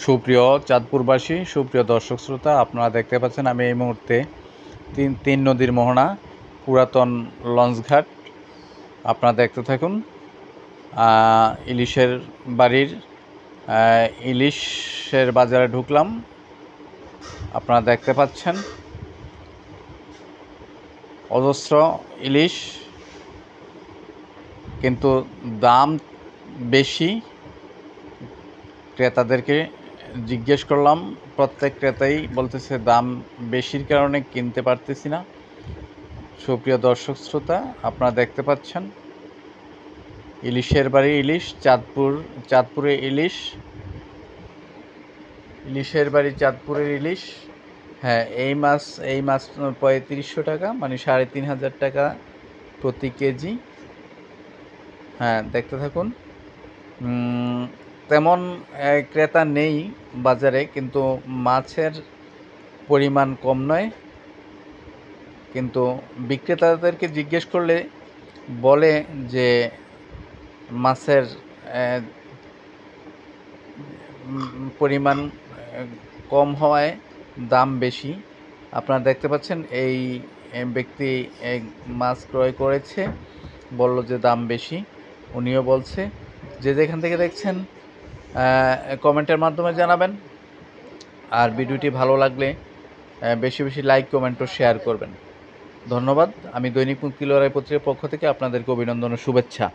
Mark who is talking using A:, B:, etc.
A: সুপ্রিয় চাঁদপুরবাসী, সুপ্রিয় দর্শক শ্রোতা, আপনারা দেখতে পাচ্ছেন আমি এই মুহূর্তে তিন নদীর মোহনা পুরাতন লঞ্চঘাট। আপনারা দেখতে থাকুন। ইলিশের বাড়ির ইলিশের বাজারে ঢুকলাম। আপনারা দেখতে পাচ্ছেন অজস্র ইলিশ, কিন্তু দাম বেশি। ক্রেতাদেরকে জিজ্ঞেস করলাম, প্রত্যেক ক্রেতাই বলতেছে দাম বেশির কারণে কিনতে পারতেছি না। সুপ্রিয় দর্শক শ্রোতা, আপনারা দেখতে পাচ্ছেন ইলিশের বাড়ি ইলিশ, চাঁদপুরে ইলিশের বাড়ি চাঁদপুরের ইলিশ। হ্যাঁ, এই মাছ 3500 টাকা, মানে 3500 টাকা প্রতি কেজি। হ্যাঁ, দেখতে থাকুন। তেমন ক্রেতা নেই বাজারে, কিন্তু মাছের পরিমাণ কম নয়। কিন্তু বিক্রেতাদেরকে জিজ্ঞেস করলে বলে যে মাছের পরিমাণ কম হওয়ায় দাম বেশি। আপনারা দেখতে পাচ্ছেন এই ব্যক্তি মাছ ক্রয় করেছে, বলল যে দাম বেশি। উনিও বলছে। যে যেখান থেকে দেখছেন কমেন্টের মাধ্যমে জানাবেন। আর ভিডিওটি ভালো লাগলে বেশি বেশি লাইক, কমেন্ট ও শেয়ার করবেন। ধন্যবাদ। আমি দৈনিক মুক্তি লড়াই পত্রিকার পক্ষ থেকে আপনাদেরকে অভিনন্দন ও শুভেচ্ছা।